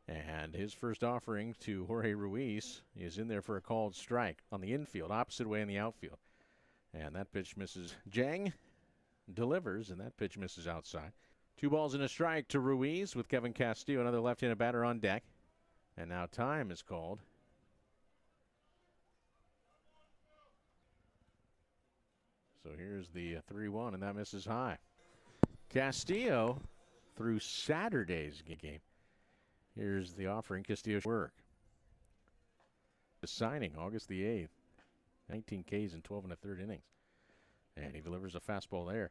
And his first offering to Jorge Ruiz is in there for a called strike on the infield, opposite way in the outfield. And that pitch misses. Jang delivers, and that pitch misses outside. 2 balls and a strike to Ruiz with Kevin Castillo, another left-handed batter on deck. And now time is called. So here's the 3-1, and that misses high. Castillo through Saturday's game. Here's the offering. Castillo's work. The signing August the 8th. 19 Ks in 12 1/3 innings. And he delivers a fastball there.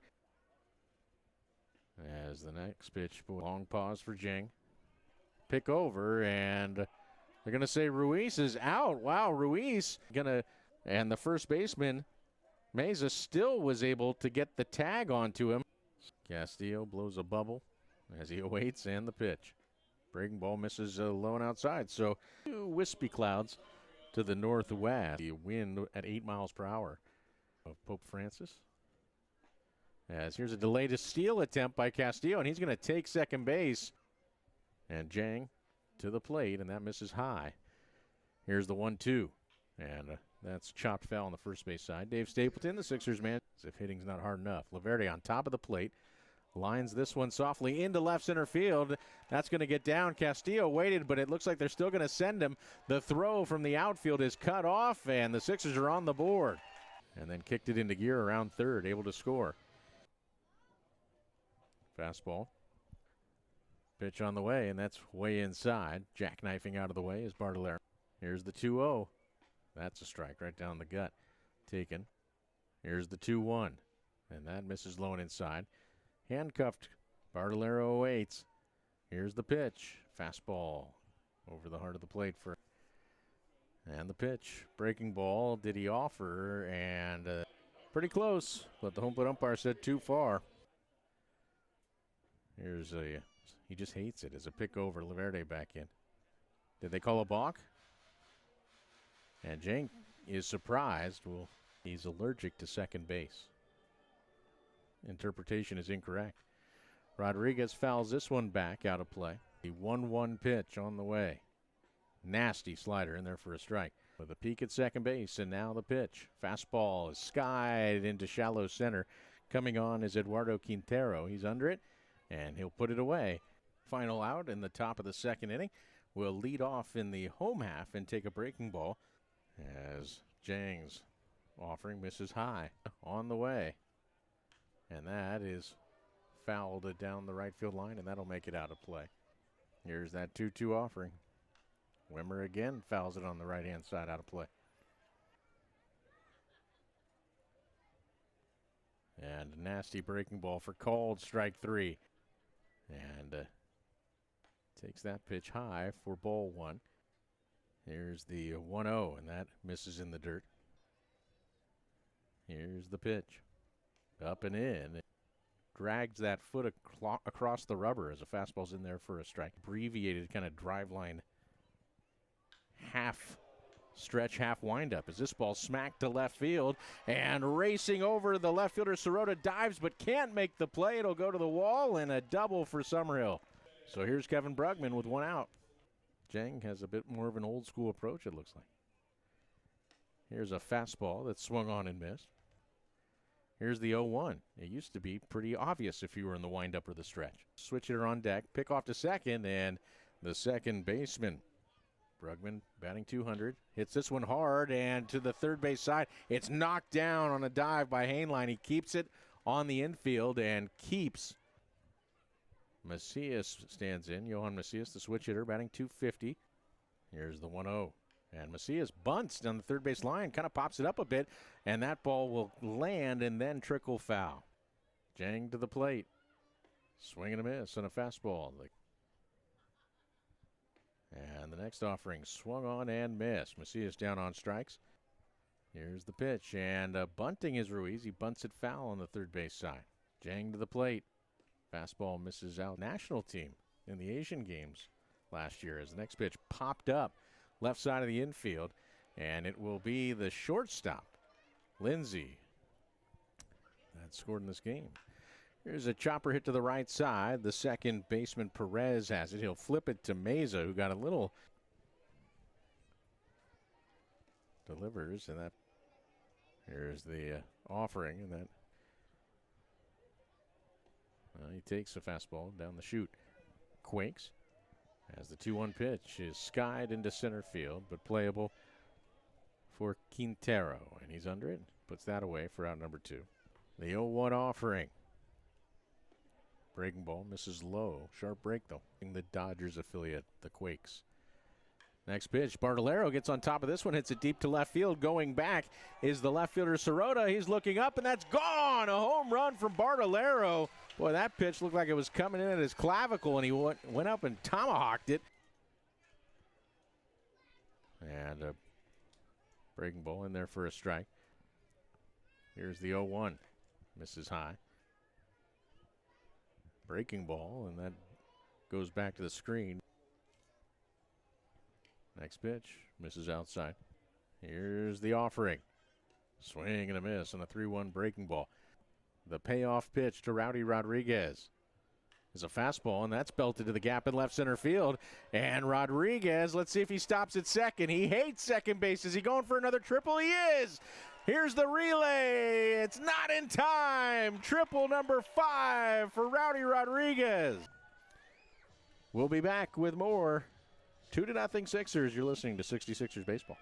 As the next pitch, long pause for Jing. Pick over, and they're going to say Ruiz is out. Wow, Ruiz and the first baseman, Meza, still was able to get the tag onto him. Castillo blows a bubble as he awaits, and the pitch. Breaking ball misses low and outside. So 2 wispy clouds to the northwest. The wind at 8 miles per hour of Pope Francis. As here's a delay to steal attempt by Castillo, and he's going to take second base. And Jang to the plate, and that misses high. Here's the 1-2, and that's chopped foul on the first base side. Dave Stapleton, the Sixers man, as if hitting's not hard enough. Laverde on top of the plate. Lines this one softly into left center field. That's going to get down. Castillo waited, but it looks like they're still going to send him. The throw from the outfield is cut off, and the Sixers are on the board. And then kicked it into gear around third, able to score. Fastball. Pitch on the way, and that's way inside. Jackknifing out of the way is Bartilo. Here's the 2-0. That's a strike right down the gut. Taken. Here's the 2-1, and that misses low and inside. Handcuffed. Bartolero waits. Here's the pitch. Fastball over the heart of the plate for. And the pitch. Breaking ball. Did he offer? And pretty close, but the home plate umpire said too far. Here's a. He just hates it as a pick over. Laverde back in. Did they call a balk? And Jang is surprised. Well, he's allergic to second base. Interpretation is incorrect. Rodriguez fouls this one back out of play. The 1-1 pitch on the way. Nasty slider in there for a strike. With a peek at second base, and now the pitch. Fastball is skied into shallow center. Coming on is Eduardo Quintero. He's under it, and he'll put it away. Final out in the top of the second inning. Will lead off in the home half and take a breaking ball as Jang's offering misses high on the way. And that is fouled down the right field line, and that'll make it out of play. Here's that 2-2 offering. Wimmer again fouls it on the right-hand side out of play. And a nasty breaking ball for called strike 3. And takes that pitch high for ball 1. Here's the 1-0, and that misses in the dirt. Here's the pitch. Up and in. Drags that foot across the rubber as a fastball's in there for a strike. Abbreviated kind of drive line half stretch, half windup as this ball smacked to left field, and racing over the left fielder, Sirota dives but can't make the play. It'll go to the wall, and a double for Somerville. So here's Kevin Brugman with 1 out. Jang has a bit more of an old school approach, it looks like. Here's a fastball that's swung on and missed. Here's the 0-1. It used to be pretty obvious if you were in the windup or the stretch. Switch hitter on deck, pick off to second, and the second baseman, Brugman, batting 200, hits this one hard, and to the third base side. It's knocked down on a dive by Hainline. He keeps it on the infield and keeps. Macias stands in. Johan Macias, the switch hitter, batting 250. Here's the 1-0. And Macias bunts down the third base line, kind of pops it up a bit, and that ball will land and then trickle foul. Jang to the plate. Swing and a miss on a fastball. And the next offering swung on and missed. Macias down on strikes. Here's the pitch, and bunting is Ruiz. He bunts it foul on the third base side. Jang to the plate. Fastball misses out. National team in the Asian games last year as the next pitch popped up left side of the infield, and it will be the shortstop, Lindsey, that scored in this game. Here's a chopper hit to the right side. The second baseman Perez has it. He'll flip it to Meza, who got a little delivers, and that here's the offering, and that he takes a fastball down the chute. Quakes as the 2-1 pitch is skied into center field, but playable for Quintero, and he's under it. Puts that away for out number 2. The 0-1 offering. Breaking ball misses low. Sharp break though. The Dodgers affiliate, the Quakes. Next pitch, Bartilo gets on top of this one, hits it deep to left field. Going back is the left fielder Sirota. He's looking up, and that's gone. A home run from Bartilo. Boy, that pitch looked like it was coming in at his clavicle, and he went up and tomahawked it. And a breaking ball in there for a strike. Here's the 0-1. Misses high. Breaking ball, and that goes back to the screen. Next pitch, misses outside. Here's the offering. Swing and a miss on a 3-1 breaking ball. The payoff pitch to Rowdy Rodriguez is a fastball, and that's belted to the gap in left center field. And Rodriguez, let's see if he stops at second. He hates second base. Is he going for another triple? He is. Here's the relay. It's not in time. Triple number 5 for Rowdy Rodriguez. We'll be back with more 2-0 Sixers. You're listening to 66ers Baseball.